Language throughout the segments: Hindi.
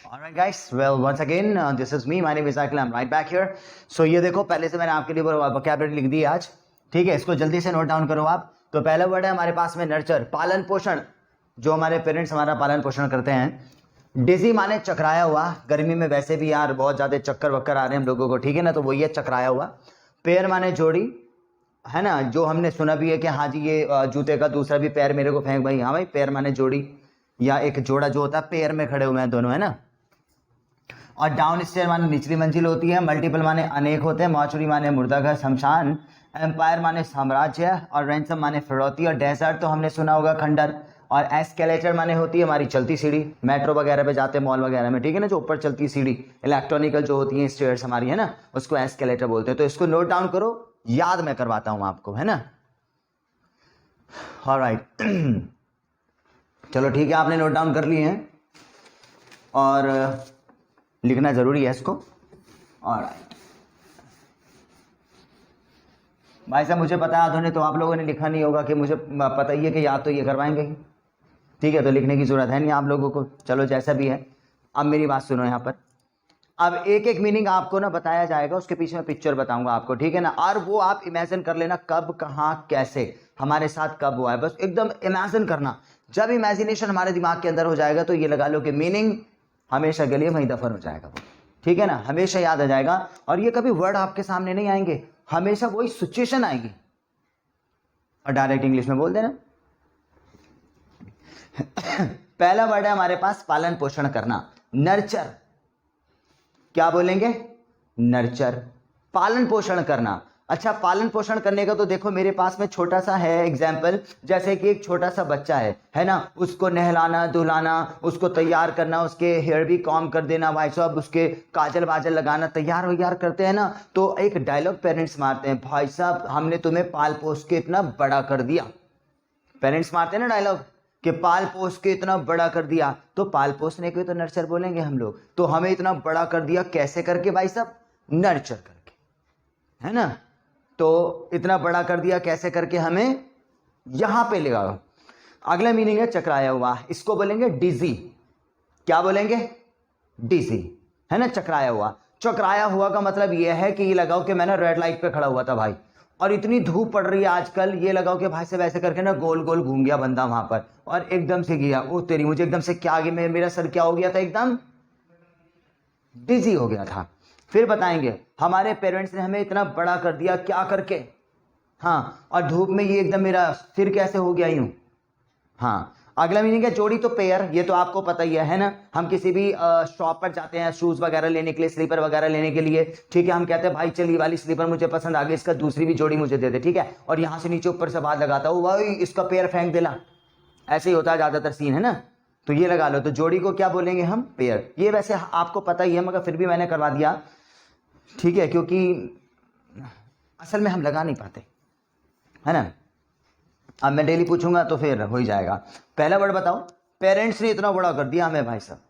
Alright guys, well once again this is me, my name is Akil, I'm right back here. So ये देखो पहले से मैंने आपके लिए वोकैबुलरी लिख दी है आज, ठीक है, इसको जल्दी से नोट डाउन करो आप। तो पहला वर्ड है हमारे पास में नर्चर, पालन पोषण, जो हमारे पेरेंट्स हमारा पालन पोषण करते हैं। डिजी माने चकराया हुआ, गर्मी में वैसे भी यार बहुत ज्यादा चक्कर वक्कर आ रहे हैं हम लोगों को, ठीक है ना, तो वही है चकराया हुआ। पैर माने जोड़ी, है ना, जो हमने सुना भी है कि हाँ जी ये जूते का दूसरा भी पैर मेरे को फेंक भाई, हाँ भाई पैर माने जोड़ी या एक जोड़ा जो होता है पैर में खड़े हुए हैं दोनों, है ना। और डाउन स्टेयर माने निचली मंजिल होती है, मल्टीपल माने अनेक होते हैं, मॉर्चुरी माने मुर्दाघर शमशान, एम्पायर माने साम्राज्य, और रैंसम माने फिरौती, और डेजर्ट तो हमने सुना होगा खंडर, और एस्केलेटर माने होती है हमारी चलती सीढ़ी, मेट्रो वगैरह पे जाते हैं मॉल वगैरह में, ठीक है ना, जो ऊपर चलती सीढ़ी इलेक्ट्रॉनिकल जो होती है स्टेयर्स हमारी, है ना, उसको एस्केलेटर बोलते हैं। तो इसको नोट डाउन करो, याद मैं करवाता हूं आपको, है ना। ऑलराइट चलो ठीक है, आपने नोट डाउन कर लिए हैं और लिखना जरूरी है इसको। ऑलराइट भाई साहब, मुझे पता है आधों ने तो आप लोगों ने लिखा नहीं होगा कि मुझे पता ही है कि याद तो ये करवाएंगे ही, ठीक है, तो लिखने की जरूरत है नहीं आप लोगों को। चलो जैसा भी है, अब मेरी बात सुनो यहाँ पर। अब एक एक मीनिंग आपको ना बताया जाएगा, उसके पीछे मैं पिक्चर बताऊंगा आपको, ठीक है ना, और वो आप इमेजिन कर लेना कब कहाँ कैसे हमारे साथ कब हुआ है, बस एकदम इमेजिन करना। जब इमेजिनेशन हमारे दिमाग के अंदर हो जाएगा तो ये लगा लो कि मीनिंग हमेशा के लिए वहीं दफन हो जाएगा वो, ठीक है ना, हमेशा याद आ जाएगा। और ये कभी वर्ड आपके सामने नहीं आएंगे, हमेशा वही सिचुएशन आएगी। और डायरेक्ट इंग्लिश में बोल देना। पहला वर्ड है हमारे पास पालन पोषण करना, नर्चर। क्या बोलेंगे? नर्चर, पालन पोषण करना। अच्छा, पालन पोषण करने का तो देखो मेरे पास में छोटा सा है एग्जाम्पल, जैसे कि एक छोटा सा बच्चा है ना, उसको नहलाना धुलाना, उसको तैयार करना, उसके हेयर भी कॉम कर देना भाई साहब, उसके काजल वाजल लगाना, तैयार वैयार करते हैं ना, तो एक डायलॉग पेरेंट्स मारते हैं, भाई साहब हमने तुम्हें पाल पोस के इतना बड़ा कर दिया। पेरेंट्स मारते हैं ना डायलॉग कि पाल पोस के इतना बड़ा कर दिया, तो पाल पोसने के तो नर्चर बोलेंगे हम लोग। तो हमें इतना बड़ा कर दिया कैसे करके भाई साहब? नर्चर करके, है ना। तो इतना बड़ा कर दिया कैसे करके, हमें यहां पे लगाओ। अगला मीनिंग है चकराया हुआ, इसको बोलेंगे डिजी। क्या बोलेंगे? डिजी, है ना, चकराया हुआ। चकराया हुआ का मतलब यह है कि ये लगाओ कि मैंने रेड लाइट पे खड़ा हुआ था भाई, और इतनी धूप पड़ रही है आजकल, ये लगाओ कि भाई से वैसे करके ना गोल गोल घूम गया बंदा वहां पर, और एकदम से गया, ओ तेरी, मुझे एकदम से क्या आगे में मेरा सर क्या हो गया था, एकदम डिजी हो गया था। फिर बताएंगे हमारे पेरेंट्स ने हमें इतना बड़ा कर दिया, क्या करके? हाँ, और धूप में ये एकदम मेरा सिर कैसे हो गया यूं। हाँ, अगला मीनिंग है जोड़ी, तो पेयर, ये तो आपको पता ही है ना। हम किसी भी शॉप पर जाते हैं शूज वगैरह लेने के लिए, स्लीपर वगैरह लेने के लिए, ठीक है, हम कहते हैं भाई चल ये वाली स्लीपर मुझे पसंद आ गई, इसका दूसरी भी जोड़ी मुझे दे दे, ठीक है, और यहां से नीचे ऊपर से बात लगाता हूँ भाई इसका पेयर फेंक देना, ऐसे ही होता है ज्यादातर सीन, है ना। तो ये लगा लो, तो जोड़ी को क्या बोलेंगे हम? पेयर। ये वैसे आपको पता ही है मगर फिर भी मैंने करवा दिया, ठीक है, क्योंकि असल में हम लगा नहीं पाते, है ना। अब मैं डेली पूछूंगा तो फिर हो ही जाएगा। पहला वर्ड बताओ। पेरेंट्स ने इतना बड़ा कर दिया हमें भाई साहब,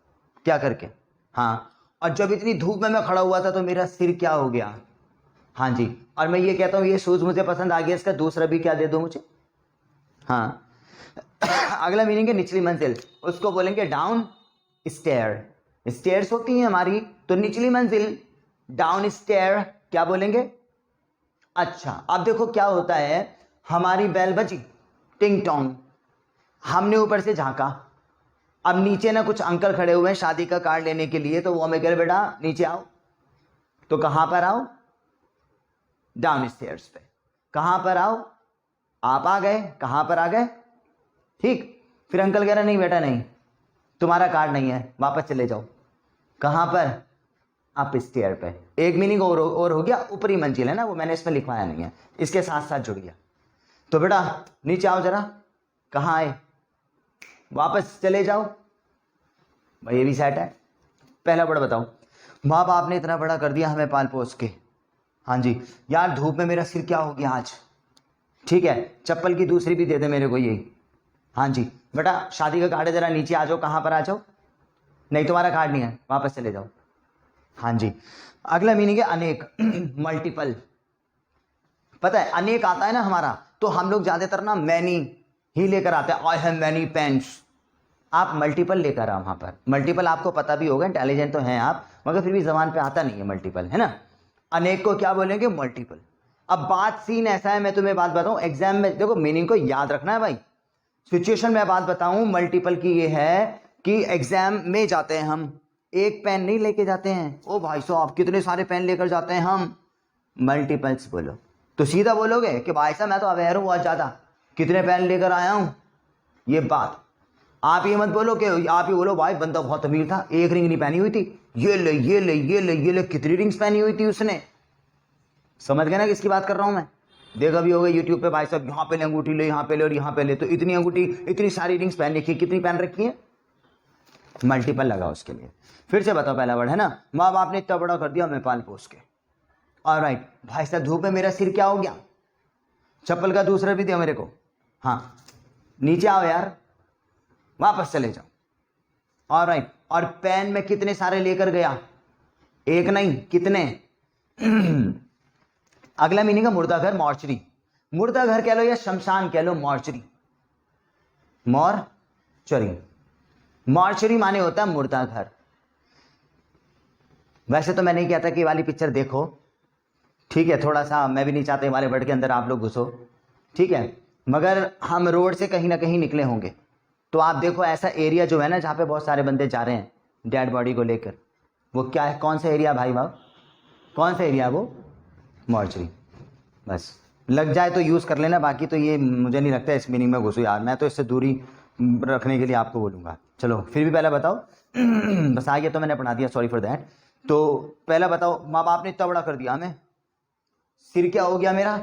क्या करके? हाँ, और जब इतनी धूप में मैं खड़ा हुआ था तो मेरा सिर क्या हो गया। हाँ जी, और मैं ये कहता हूँ ये शूज मुझे पसंद आ गया, इसका दूसरा भी क्या दे दो मुझे। हाँ। अगला मीनिंग है निचली मंजिल, उसको बोलेंगे डाउन स्टेयर। स्टेयर्स होती हैं हमारी, तो निचली मंजिल डाउन स्टेयर क्या बोलेंगे? अच्छा, अब देखो क्या होता है, हमारी बेल बजी, टिंग टोंग, हमने ऊपर से झांका, अब नीचे ना कुछ अंकल खड़े हुए हैं शादी का कार्ड लेने के लिए, तो वो हमें कह रहे बेटा नीचे आओ, तो कहां पर आओ? डाउन स्टेयर्स पे। कहां पर आओ? आप आ गए, कहां पर आ गए? ठीक। फिर अंकल कह रहे नहीं बेटा नहीं, तुम्हारा कार्ड नहीं है, वापस चले जाओ। कहां पर? अप स्टेयर पे। एक मीनिंग और हो गया, ऊपरी मंजिल, है ना, वो मैंने इसमें लिखवाया नहीं है, इसके साथ साथ जुड़ गया। तो बेटा नीचे आओ जरा, कहां आए, वापस चले जाओ भाई, ये भी सेट है। पहला वर्ड बताओ। माँ बाप ने इतना बड़ा कर दिया हमें पाल पोस के। हाँ जी, यार धूप में मेरा सिर क्या हो गया आज, ठीक है, चप्पल की दूसरी भी दे दे मेरे को यही। हाँ जी बेटा शादी का कार्ड है, जरा नीचे आ जाओ, कहां पर आ जाओ, नहीं तुम्हारा कार्ड नहीं है, वापस चले जाओ। हाँ जी। अगला मीनिंग है अनेक, मल्टीपल। पता है अनेक आता है ना हमारा, तो हम लोग ज्यादातर ना मैनी ही लेकर आते हैं, आई हैव मैनी पेन्स, आप मल्टीपल लेकर आओ वहां पर। मल्टीपल आपको पता भी होगा, इंटेलिजेंट तो हैं आप, मगर फिर भी जबान पे आता नहीं है मल्टीपल, है ना। अनेक को क्या बोलेंगे? मल्टीपल। अब बात सीन ऐसा है, मैं तुम्हें बात बताऊं, एग्जाम में देखो मीनिंग को याद रखना है भाई। सिचुएशन में बात बताऊं मल्टीपल की, ये है कि एग्जाम में जाते हैं हम, एक पेन नहीं लेके जाते हैं। ओ भाई साहब कितने सारे पेन लेकर जाते हैं हम। मल्टीपल्स बोलो तो सीधा बोलोगे कि भाई साहब मैं तो अवेयर हूं बहुत ज्यादा, कितने पेन लेकर आया हूं। ये बात आप ये मत बोलो कि आप ही बोलो भाई बंदा बहुत अमीर था, एक रिंग नहीं पहनी हुई थी, ये ले ये ले ये ले ये ले, कितनी रिंग्स पहनी हुई थी उसने। समझ गए ना किसकी बात कर रहा हूं मैं। देखा भी होगा यूट्यूब पे, भाई साहब यहाँ पे ले अंगूठी ले, यहाँ पे ले और यहाँ पे ले, तो इतनी अंगूठी इतनी सारी रिंग्स पहन रखी, कितनी पहन रखी है? मल्टीपल लगा उसके लिए। फिर से बताओ, पहला वर्ड है ना, माँ बाप ने इतना बड़ा कर दिया मैं पाल पोस के। ऑलराइट भाई साहब धूप में मेरा सिर क्या हो गया, चप्पल का दूसरा भी दिया मेरे को। हाँ नीचे आओ यार, वापस चले जाओ। ऑलराइट और पेन में कितने सारे लेकर गया, एक नहीं कितने। अगला मीनिंग है मुर्दा घर, मॉर्चरी। मुर्दा घर कह लो या शमशान कह लो, मॉर्चरी। मॉर्चरी, मॉर्चरी माने होता है मुर्दा घर। वैसे तो मैं नहीं कहता कि ये वाली पिक्चर देखो, ठीक है, थोड़ा सा मैं भी नहीं चाहता वाले वर्ड के अंदर आप लोग घुसो, ठीक है, मगर हम रोड से कहीं ना कहीं निकले होंगे तो आप देखो ऐसा एरिया जो है ना जहाँ पे बहुत सारे बंदे जा रहे हैं डेड बॉडी को लेकर, वो क्या है, कौन सा एरिया भाई बाब, कौन सा एरिया वो? मॉर्चरी। बस लग जाए तो यूज़ कर लेना, बाकी तो ये मुझे नहीं लगता इस मीनिंग में घुसो यार, मैं तो इससे दूरी रखने के लिए आपको बोलूँगा। चलो फिर भी पहला बताओ। बस आ गया तो मैंने पढ़ा दिया, सॉरी फॉर दैट। तो पहला बताओ, माँ बाप ने इतना बड़ा कर दिया हमें, सिर क्या हो गया मेरा,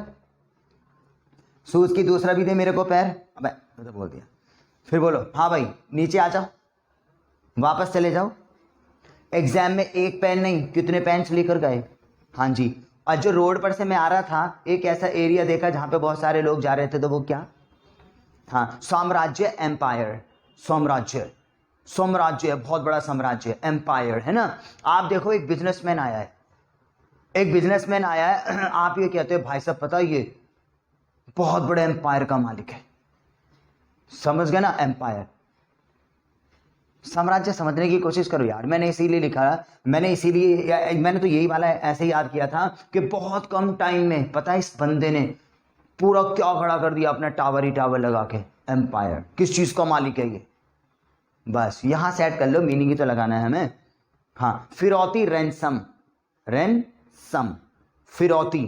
सूज की दूसरा भी दे मेरे को पैर, अबे तो बोल दिया। फिर बोलो हाँ भाई नीचे आ जाओ, वापस चले जाओ। एग्जाम में एक पेन नहीं कितने पेन्स लेकर गए। हाँ जी, और जो रोड पर से मैं आ रहा था एक ऐसा एरिया देखा जहाँ पे बहुत सारे लोग जा रहे थे, तो वो क्या? हाँ साम्राज्य, एम्पायर। साम्राज्य, साम्राज्य बहुत बड़ा साम्राज्य, एम्पायर, है ना। आप देखो एक बिजनेसमैन आया है, एक बिजनेसमैन आया है, आप ये कहते हो भाई साहब पता ये बहुत बड़े एम्पायर का मालिक है। समझ गए ना, एम्पायर, साम्राज्य समझने की कोशिश करो यार। मैंने इसीलिए लिखा, मैंने तो यही वाला ऐसे ही याद किया था कि बहुत कम टाइम में पता है इस बंदे ने पूरा क्या खड़ा कर दिया अपना टावर ही टावर लगा के। एम्पायर किस चीज का मालिक है ये, बस यहां सेट कर लो, मीनिंग ही तो लगाना है हमें। हाँ फिरौती, रैंसम, रैंसम, फिरौती।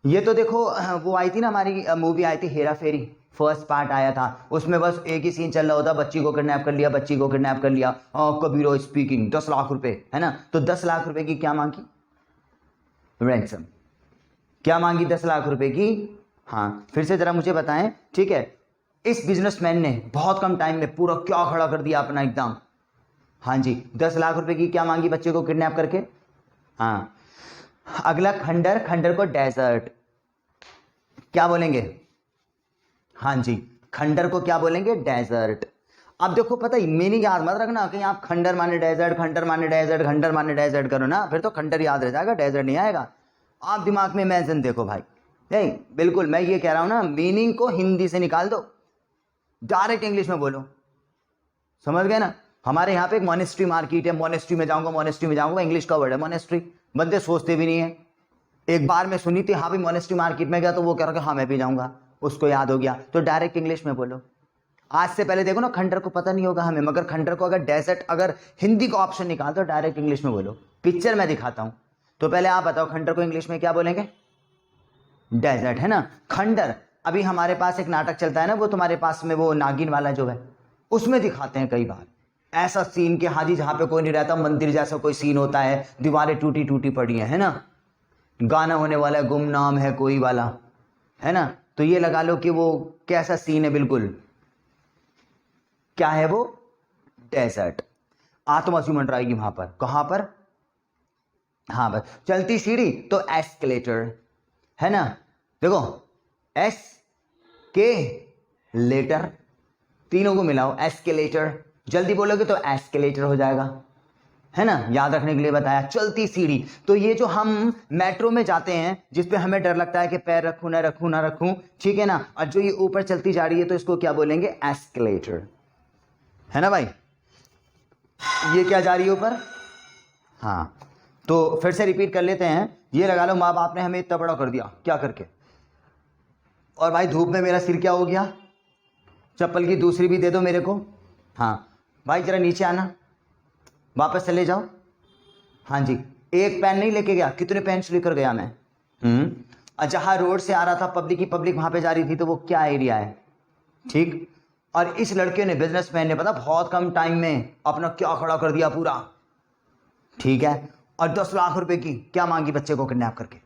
ये तो देखो वो आई थी ना हमारी मूवी आई थी हेरा फेरी, फर्स्ट पार्ट आया था, उसमें बस एक ही सीन चल रहा होता, बच्ची को किडनैप कर लिया, बच्ची को किडनैप कर लिया, कबीरो स्पीकिंग, 10 लाख रुपए, है ना। तो 10 लाख रुपए की क्या मांगी? रैंसम। क्या मांगी? 10 लाख रुपए की। हाँ फिर से जरा मुझे बताएं, ठीक है। इस बिजनेसमैन ने बहुत कम टाइम में पूरा क्या खड़ा कर दिया अपना एकदम। हाँ जी 10 लाख रुपए की क्या मांगी बच्चे को किडनैप करके। हाँ अगला खंडर, खंडर को डेजर्ट क्या बोलेंगे? हाँ जी खंडर को क्या बोलेंगे? डेजर्ट। अब देखो पता ही मीनिंग याद मत रखना कि आप खंडर माने डेजर्ट, खंडर माने डेजर्ट, खंडर माने डेजर्ट करो ना, फिर तो खंडर याद रह जाएगा, डेजर्ट नहीं आएगा। आप दिमाग में इमेजिन देखो भाई, नहीं बिल्कुल मैं ये कह रहा हूं ना, मीनिंग को हिंदी से निकाल दो, डायरेक्ट इंग्लिश में बोलो, समझ गए ना। हमारे यहाँ पे एक मोनेस्ट्री मार्केट है, मोनेस्ट्री में जाऊंगा, मोनेस्ट्री में जाऊंगा, इंग्लिश का वर्ड है मोनेस्ट्री, बंदे सोचते भी नहीं है। एक बार मैं सुनी थी, हाँ भी मोनेस्ट्री मार्केट में गया तो वो कह रहा हाँ मैं भी जाऊंगा, उसको याद हो गया, तो डायरेक्ट इंग्लिश में बोलो। आज से पहले देखो ना खंडर को पता नहीं होगा हमें, मगर खंडर को अगर डेजर्ट, अगर हिंदी का ऑप्शन निकाल दो डायरेक्ट इंग्लिश में बोलो। पिक्चर मैं दिखाता हूं, तो पहले आप बताओ खंडर को इंग्लिश में क्या बोलेंगे? डेजर्ट, है ना। खंडर, अभी हमारे पास एक नाटक चलता है ना, वो तुम्हारे पास में वो नागिन वाला जो है, उसमें दिखाते हैं कई बार ऐसा सीन कि हाजी जहां पे कोई नहीं रहता, मंदिर जैसा कोई सीन होता है, दीवारें टूटी टूटी पड़ी है ना, गाना होने वाला है गुमनाम है कोई वाला, है ना। तो ये लगा लो कि वो कैसा सीन है, बिल्कुल क्या है वो? डेजर्ट। आत्मा सी मंडराएगी वहां पर, कहां पर? हाँ बस चलती सीढ़ी तो एस्केलेटर, है ना। देखो एस के लेटर, तीनों को मिलाओ, एस्केलेटर, जल्दी बोलोगे तो एस्केलेटर हो जाएगा, है ना, याद रखने के लिए बताया। चलती सीढ़ी, तो ये जो हम मेट्रो में जाते हैं जिसपे हमें डर लगता है कि पैर रखूं ना रखूं ना रखूं, ठीक है ना, और जो ये ऊपर चलती जा रही है तो इसको क्या बोलेंगे? एस्केलेटर, है ना भाई। ये क्या जा रही है ऊपर, हाँ। तो फिर से रिपीट कर लेते हैं। ये लगा लो, माँ बाप ने हमें इतना बड़ा कर दिया क्या करके, और भाई धूप में मेरा सिर क्या हो गया, चप्पल की दूसरी भी दे दो मेरे को। हाँ भाई जरा नीचे आना, वापस चले जाओ। हाँ जी, एक पेन नहीं लेके गया, कितने पेन्स लेकर गया मैं। जहाँ रोड से आ रहा था पब्लिक ही पब्लिक वहां पे जा रही थी, तो वो क्या एरिया है, ठीक। और इस लड़के ने, बिजनेसमैन ने, पता बहुत कम टाइम में अपना क्या खड़ा कर दिया पूरा, ठीक है। और 10 लाख रुपए की क्या मांगी बच्चे को किडनैप करके,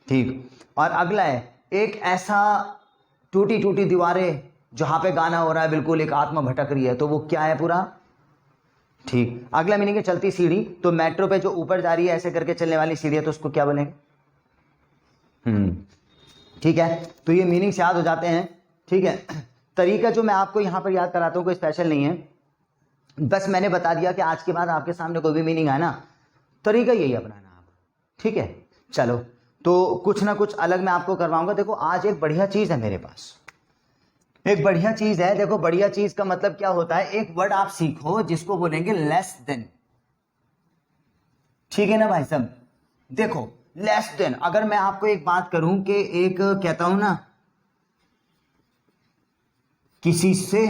ठीक। और अगला है एक ऐसा टूटी टूटी दीवारें जहां पे गाना हो रहा है, बिल्कुल एक आत्मा भटक रही है, तो वो क्या है पूरा, ठीक। अगला मीनिंग है चलती सीढ़ी, तो मेट्रो पे जो ऊपर जा रही है ऐसे करके चलने वाली सीढ़ी है, तो उसको क्या बोलेंगे, ठीक है। तो ये मीनिंग्स याद हो जाते हैं, ठीक है। तरीका जो मैं आपको यहां पर याद कराता हूं कोई स्पेशल नहीं है, बस मैंने बता दिया कि आज के बाद आपके सामने कोई भी मीनिंग आए ना, तरीका यही अपनाना आप, ठीक है। चलो, तो कुछ ना कुछ अलग मैं आपको करवाऊंगा। देखो आज एक बढ़िया चीज है मेरे पास, एक बढ़िया चीज है। देखो बढ़िया चीज का मतलब क्या होता है, एक वर्ड आप सीखो जिसको बोलेंगे लेस देन, ठीक है ना भाई सब। देखो लेस देन, अगर मैं आपको एक बात करूं कि एक कहता हूं ना, किसी से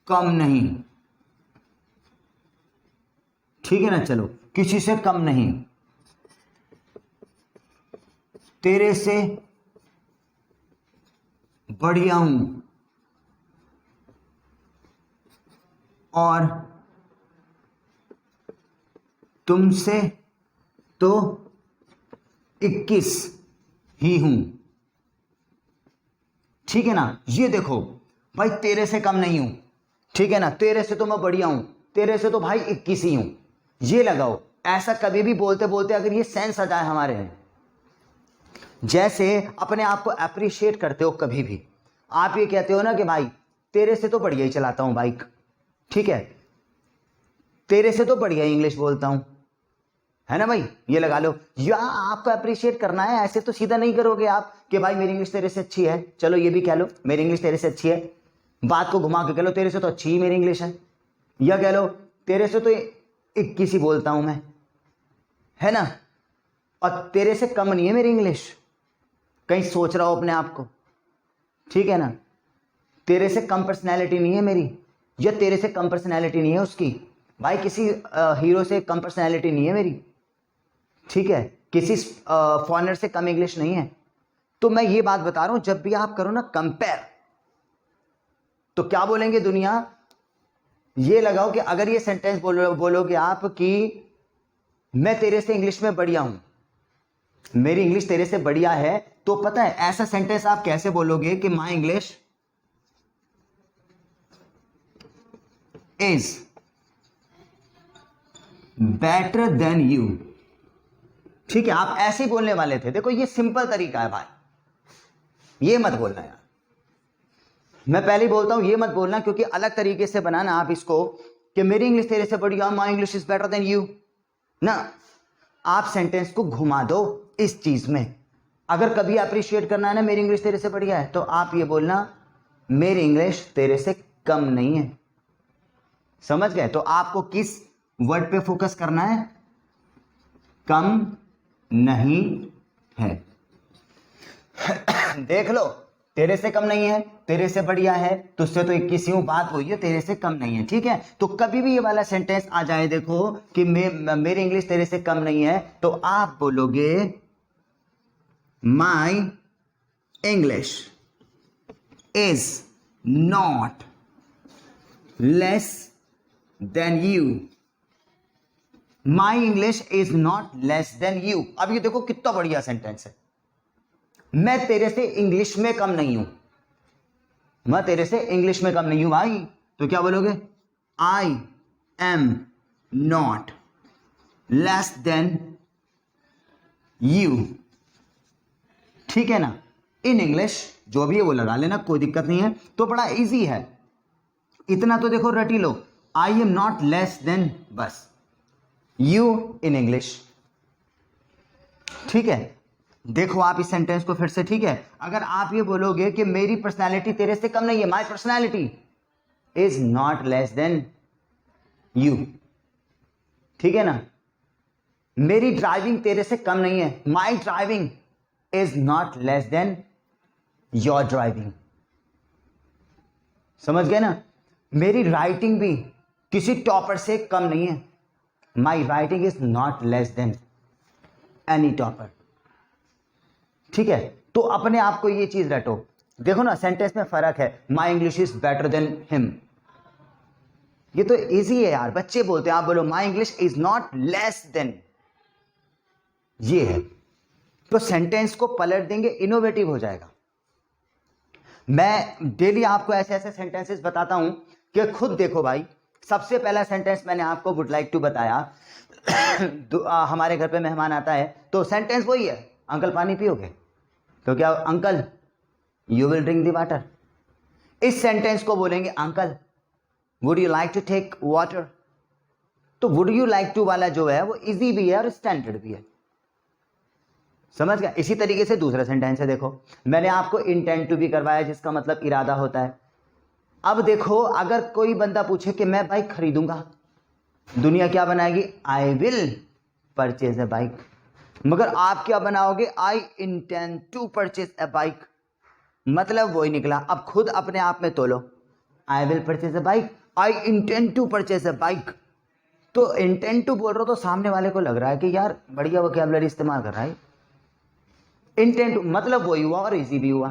कम नहीं, ठीक है ना, चलो किसी से कम नहीं, तेरे से बढ़िया हूं, और तुमसे तो 21 ही हूं, ठीक है ना। ये देखो भाई, तेरे से कम नहीं हूं, ठीक है ना, तेरे से तो मैं बढ़िया हूं, तेरे से तो भाई 21 ही हूं, ये लगाओ। ऐसा कभी भी बोलते बोलते अगर ये सेंस आ जाए हमारे में, जैसे अपने आप को अप्रिशिएट करते हो, कभी भी आप ये कहते हो ना कि भाई तेरे से तो बढ़िया ही चलाता हूं बाइक, ठीक है, तेरे से तो बढ़िया इंग्लिश बोलता हूं, है ना भाई, ये लगा लो। या आपको अप्रिशिएट करना है, ऐसे तो सीधा नहीं करोगे आप कि भाई मेरी इंग्लिश तेरे से अच्छी है, चलो ये भी कह लो मेरी इंग्लिश तेरे से अच्छी है, बात को घुमा के कह लो तेरे से तो अच्छी ही मेरी इंग्लिश है, या कह लो तेरे से तो 21 ही बोलता हूं मैं, है ना, और तेरे से कम नहीं है मेरी इंग्लिश, कहीं सोच रहा हो अपने आप को, ठीक है ना। तेरे से कम पर्सनैलिटी नहीं है मेरी, या तेरे से कम पर्सनैलिटी नहीं है उसकी, भाई किसी हीरो से कम पर्सनैलिटी नहीं है मेरी, ठीक है, किसी फॉरेनर से कम इंग्लिश नहीं है। तो मैं ये बात बता रहा हूं, जब भी आप करो ना कंपेयर, तो क्या बोलेंगे दुनिया, ये लगाओ कि अगर ये सेंटेंस बोलोगे आप कि मैं तेरे से इंग्लिश में बढ़िया हूं, मेरी इंग्लिश तेरे से बढ़िया है, तो पता है ऐसा सेंटेंस आप कैसे बोलोगे कि my English is better than you, ठीक है, आप ऐसे ही बोलने वाले थे। देखो ये सिंपल तरीका है भाई, ये मत बोलना यार, मैं पहले ही बोलता हूं ये मत बोलना, क्योंकि अलग तरीके से बनाना आप इसको कि मेरी इंग्लिश तेरे से बढ़िया, my English is better than you ना। आप सेंटेंस को घुमा दो इस चीज में, अगर कभी अप्रिशिएट करना है ना मेरी इंग्लिश तेरे से बढ़िया है, तो आप ये बोलना मेरी इंग्लिश तेरे से कम नहीं है, समझ गए। तो आपको किस वर्ड पे फोकस करना है, कम नहीं है। देख लो, तेरे से कम नहीं है, तेरे से बढ़िया है, तुझसे तो 21 हूं, बात वही है, तेरे से कम नहीं है, ठीक है। तो कभी भी ये वाला सेंटेंस आ जाए, देखो कि मेरी इंग्लिश तेरे से कम नहीं है, तो आप बोलोगे my English is not less then you, my English is not less then you. अब ये देखो कितना बढ़िया सेंटेंस है, मैं तेरे से इंग्लिश में कम नहीं हूं, मैं तेरे से इंग्लिश में कम नहीं हूं भाई, तो क्या बोलोगे, आई am not less then you, ठीक है ना। इन इंग्लिश जो भी है वो लगा लेना, कोई दिक्कत नहीं है, तो बड़ा इजी है, इतना तो देखो रट ही लो, I am not less than बस यू इन इंग्लिश, ठीक है। देखो आप इस सेंटेंस को फिर से, ठीक है। अगर आप ये बोलोगे कि मेरी पर्सनालिटी तेरे से कम नहीं है, माई personality is not less then you, ठीक है ना। मेरी ड्राइविंग तेरे से कम नहीं है, माई driving is not less then your driving, समझ गए ना। मेरी राइटिंग भी किसी टॉपर से कम नहीं है, my writing is not less then any topper, ठीक है। तो अपने आप को ये चीज रटो, देखो ना सेंटेंस में फर्क है, my English is better than him, ये तो इजी है यार, बच्चे बोलते हैं, आप बोलो my English is not less then, ये है। तो सेंटेंस को पलट देंगे, इनोवेटिव हो जाएगा। मैं डेली आपको ऐसे ऐसे सेंटेंसेस बताता हूं कि खुद देखो भाई। सबसे पहला सेंटेंस मैंने आपको वुड लाइक टू बताया हमारे घर पे मेहमान आता है तो सेंटेंस वही है, अंकल पानी पियोगे, तो क्या uncle you will drink the water. इस सेंटेंस को बोलेंगे uncle would you like to take water. तो वुड यू लाइक टू वाला जो है वो इजी भी है और स्टैंडर्ड भी है, समझ गया। इसी तरीके से दूसरा सेंटेंस है, देखो मैंने आपको इंटेंट टू भी करवाया जिसका मतलब इरादा होता है। अब देखो अगर कोई बंदा पूछे कि मैं बाइक खरीदूंगा, दुनिया क्या बनाएगी, I will purchase a bike, मगर आप क्या बनाओगे, I intend to purchase a bike, मतलब वही निकला। अब खुद अपने आप में तोलो, I will purchase a bike, I intend to purchase a bike. तो इंटेंड टू बोल रहा हो तो सामने वाले को लग रहा है कि यार बढ़िया वोकैबुलरी इस्तेमाल कर रहा है। इंटेंट मतलब वही हुआ और इजी भी हुआ,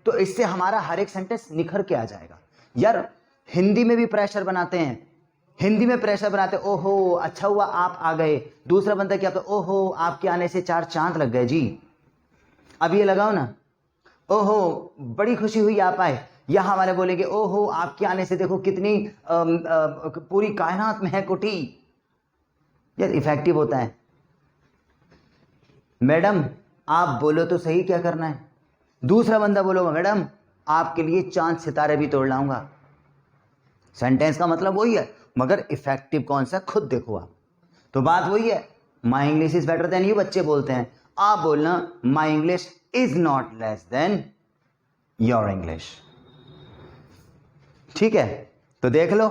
तो इससे हमारा हर एक सेंटेंस निखर के आ जाएगा। यार हिंदी में भी प्रेशर बनाते हैं, हिंदी में प्रेशर बनाते हैं, ओहो अच्छा हुआ आप आ गए, दूसरा बंदा क्या होता है, ओहो आपके आने से 4 चांद लग गए जी। अब ये लगाओ ना, ओहो बड़ी खुशी हुई आप आए, यहां वाले बोलेंगे ओहो आपके आने से देखो कितनी पूरी कायनात में है कुटी। यार इफेक्टिव होता है। मैडम आप बोलो तो सही क्या करना है, दूसरा बंदा बोलोगा मैडम आपके लिए चांद सितारे भी तोड़ लाऊंगा। सेंटेंस का मतलब वही है मगर इफेक्टिव कौन सा खुद देखो आप। तो बात वही है, my English is better than you बच्चे बोलते हैं, आप बोलना my English is not less then your English, ठीक है। तो देख लो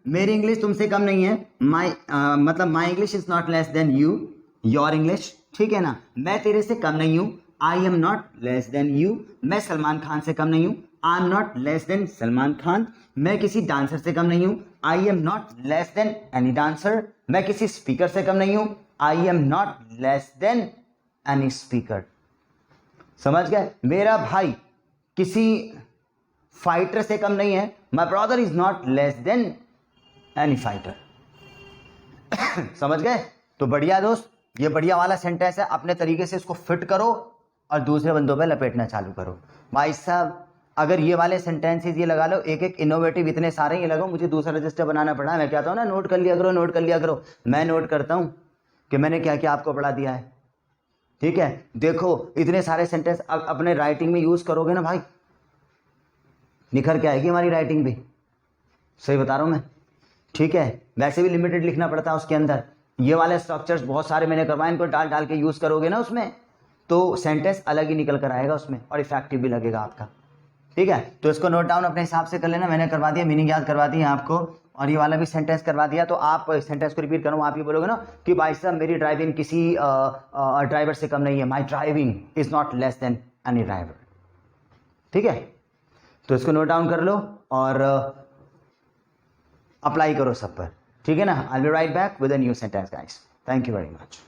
मेरी इंग्लिश तुमसे कम नहीं है, मतलब my English is not less then you your English, ठीक है ना। मैं तेरे से कम नहीं हूं, आई am not less then you. मैं सलमान खान से कम नहीं हूं, आई am not less then Salman Khan. मैं किसी डांसर से कम नहीं हूं, आई am not less then any dancer. मैं किसी स्पीकर से कम नहीं हूं, आई am not less then any speaker, समझ गए। मेरा भाई किसी फाइटर से कम नहीं है, my brother is not less then any fighter, समझ गए। तो बढ़िया दोस्त, ये बढ़िया वाला सेंटेंस है, अपने तरीके से इसको फिट करो और दूसरे बंदों पे लपेटना चालू करो। भाई साहब अगर ये वाले सेंटेंसेस ये लगा लो, एक एक इनोवेटिव इतने सारे ये लगाओ, मुझे दूसरा रजिस्टर बनाना पड़ा। मैं कहता हूँ ना नोट कर लिया करो, नोट कर लिया करो। मैं नोट करता हूँ कि मैंने क्या क्या आपको पढ़ा दिया है, ठीक है। देखो इतने सारे सेंटेंस अपने राइटिंग में यूज करोगे ना भाई, निखर के आएगी हमारी राइटिंग भी, सही बता रहा हूँ मैं, ठीक है। वैसे भी लिमिटेड लिखना पड़ता है उसके अंदर, ये वाले स्ट्रक्चर्स बहुत सारे मैंने करवाए, इनको डाल डाल के यूज करोगे ना उसमें, तो सेंटेंस अलग ही निकल कर आएगा उसमें और इफेक्टिव भी लगेगा आपका, ठीक है। तो इसको नोट डाउन अपने हिसाब से कर लेना, मैंने करवा दिया, मीनिंग याद करवा दी है आपको, और ये वाला भी सेंटेंस करवा दिया। तो आप सेंटेंस को रिपीट करो, आप ये बोलोगे ना कि भाई साहब मेरी ड्राइविंग किसी ड्राइवर से कम नहीं है, माई driving is not less then any driver, ठीक है। तो इसको नोट डाउन कर लो और अप्लाई करो सब पर, ठीक है ना। I will write back with a new sentence guys, thank you very much.